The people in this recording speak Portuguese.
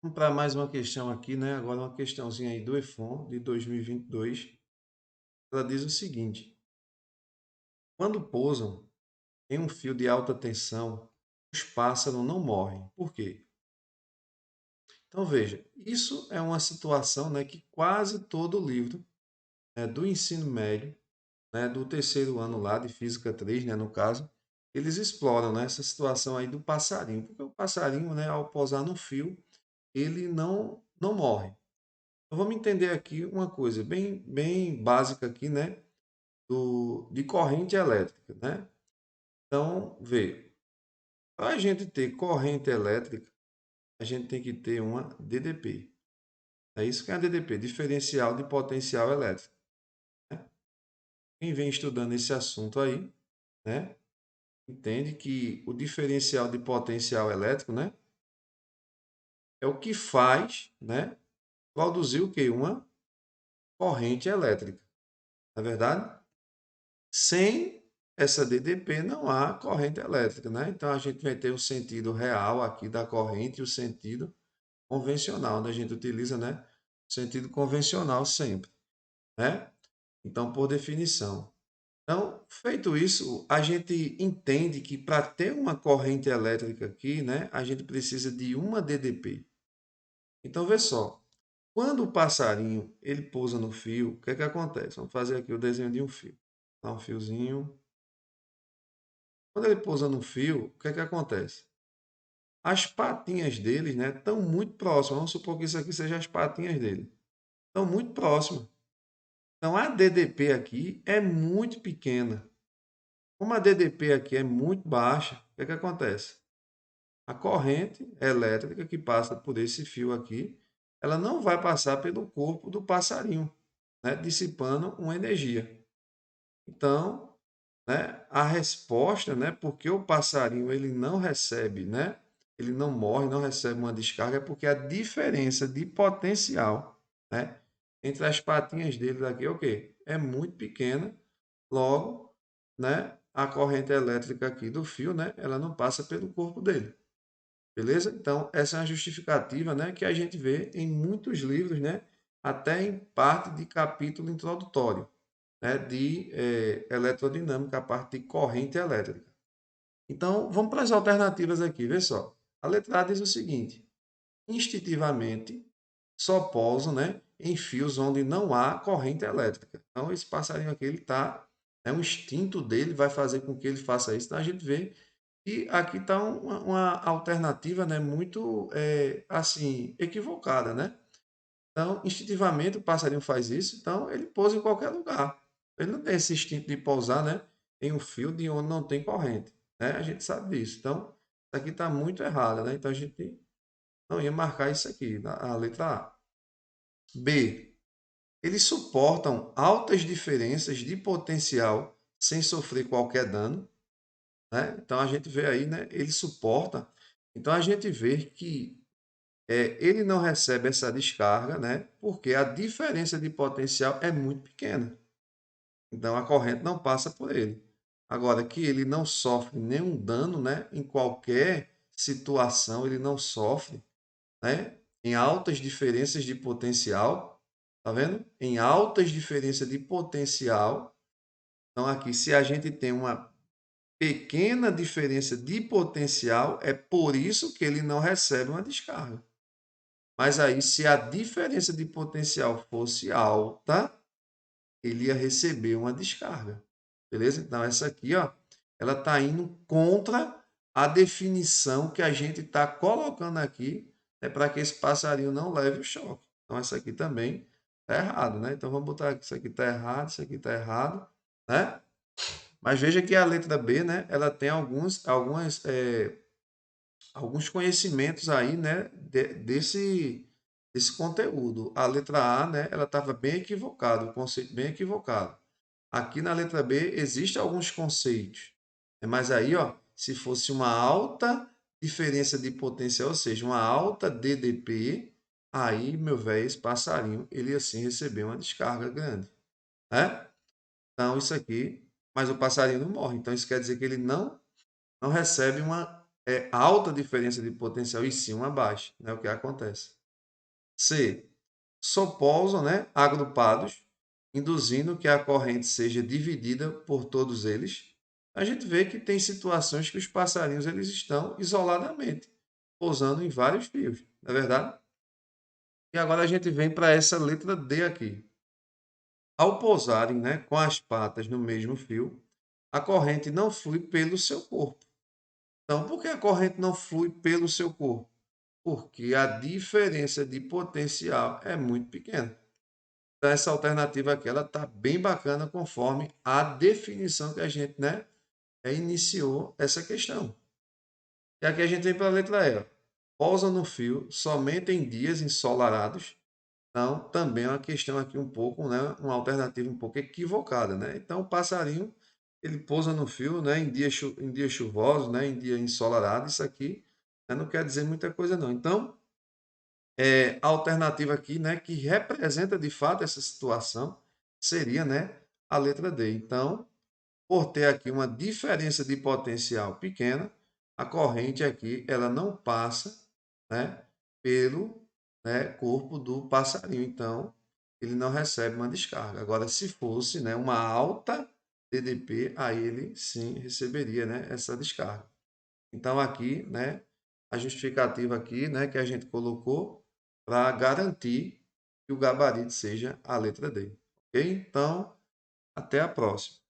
Vamos para mais uma questão aqui, né? Agora uma questãozinha aí do EFON de 2022. Ela diz o seguinte: quando pousam em um fio de alta tensão, os pássaros não morrem. Por quê? Então veja, isso é uma situação, né, que quase todo livro, né, do ensino médio, né, do terceiro ano lá de Física 3, né, no caso, eles exploram, né, essa situação aí do passarinho, porque o passarinho, né, ao pousar no fio, ele não morre. Então, vamos entender aqui uma coisa bem básica aqui, né, de corrente elétrica, né? Então, vê, para a gente ter corrente elétrica, a gente tem que ter uma DDP. É isso que é a DDP, diferencial de potencial elétrico, né? Quem vem estudando esse assunto aí, né, entende que o diferencial de potencial elétrico, né, é o que faz, né, produzir o quê? Uma corrente elétrica, não é verdade? Sem essa DDP não há corrente elétrica, né? Então a gente vai ter o sentido real aqui da corrente e o sentido convencional, onde a gente utiliza, né, o sentido convencional sempre, né? Então, por definição. Então, feito isso, a gente entende que para ter uma corrente elétrica aqui, né, a gente precisa de uma DDP. Então, vê só, quando o passarinho ele pousa no fio, o que é que acontece? Vamos fazer aqui o desenho de um fio. Dá um fiozinho. Quando ele pousa no fio, o que é que acontece? As patinhas deles, né, estão muito próximas. Vamos supor que isso aqui seja as patinhas dele. Estão muito próximas. Então, a DDP aqui é muito pequena. Como a DDP aqui é muito baixa, o que é que acontece? A corrente elétrica que passa por esse fio aqui, ela não vai passar pelo corpo do passarinho, né, dissipando uma energia. Então, né, a resposta, né, porque o passarinho ele não recebe, né, ele não morre, não recebe uma descarga, é porque a diferença de potencial, né, entre as patinhas dele aqui é o quê? É muito pequena. Logo, né, a corrente elétrica aqui do fio, né, ela não passa pelo corpo dele. Beleza? Então, essa é uma justificativa, né, que a gente vê em muitos livros, né, até em parte de capítulo introdutório, né, de eletrodinâmica, a parte de corrente elétrica. Então, vamos para as alternativas aqui, vê só. A letra A diz o seguinte: instintivamente só pousam, né, em fios onde não há corrente elétrica. Então, esse passarinho aqui, ele tá, o instinto dele vai fazer com que ele faça isso. Então, a gente vê que aqui está uma alternativa, né, muito, assim, equivocada, né? Então, instintivamente, o passarinho faz isso, então ele pousa em qualquer lugar. Ele não tem esse instinto de pousar, né, em um fio de onde não tem corrente, né? A gente sabe disso. Então, isso aqui está muito errado, né? Então, a gente não ia marcar isso aqui, a letra A. B. Eles suportam altas diferenças de potencial sem sofrer qualquer dano, né? Então, a gente vê aí, né, ele suporta. Então, a gente vê que ele não recebe essa descarga, né? Porque a diferença de potencial é muito pequena. Então a corrente não passa por ele. Agora que ele não sofre nenhum dano, né? Em qualquer situação ele não sofre, né? Em altas diferenças de potencial, tá vendo? Em altas diferenças de potencial. Então aqui, se a gente tem uma pequena diferença de potencial, é por isso que ele não recebe uma descarga. Mas aí, se a diferença de potencial fosse alta, ele ia receber uma descarga. Beleza? Então, essa aqui, ó, ela está indo contra a definição que a gente está colocando aqui, para que esse passarinho não leve o choque. Então, essa aqui também está errado, né? Então, vamos botar aqui, isso aqui está errado, isso aqui está errado, né? Mas veja que a letra B, né, ela tem alguns conhecimentos aí, né, desse conteúdo. A letra A, né, ela estava bem equivocada, o conceito bem equivocado. Aqui na letra B existem alguns conceitos, mas aí, ó, se fosse uma alta diferença de potencial, ou seja, uma alta DDP, aí, meu velho, esse passarinho, ele ia sim receber uma descarga grande, né? Então, isso aqui, mas o passarinho não morre, então isso quer dizer que ele não recebe uma é alta diferença de potencial e sim uma baixa, né? O que acontece. C. Só pousam, né, agrupados, induzindo que a corrente seja dividida por todos eles. A gente vê que tem situações que os passarinhos eles estão isoladamente, pousando em vários fios, não é verdade? E agora a gente vem para essa letra D aqui. Ao pousarem, né, com as patas no mesmo fio, a corrente não flui pelo seu corpo. Então, por que a corrente não flui pelo seu corpo? Porque a diferença de potencial é muito pequena. Então, essa alternativa aqui, ela está bem bacana conforme a definição que a gente, né, iniciou essa questão. E aqui a gente vem para a letra E. Ó. Pousa no fio somente em dias ensolarados. Então, também é uma questão aqui um pouco, né, uma alternativa um pouco equivocada, né? Então, o passarinho, ele pousa no fio, né, em dias chuvosos, né, em dia ensolarado. Isso aqui, né, não quer dizer muita coisa não. Então, a alternativa aqui, né, que representa de fato essa situação, seria, né, a letra D. Então, por ter aqui uma diferença de potencial pequena, a corrente aqui ela não passa, né, pelo, né, corpo do passarinho. Então, ele não recebe uma descarga. Agora, se fosse, né, uma alta TDP, aí ele sim receberia, né, essa descarga. Então, aqui, né, a justificativa aqui, né, que a gente colocou para garantir que o gabarito seja a letra D. Ok? Então, até a próxima.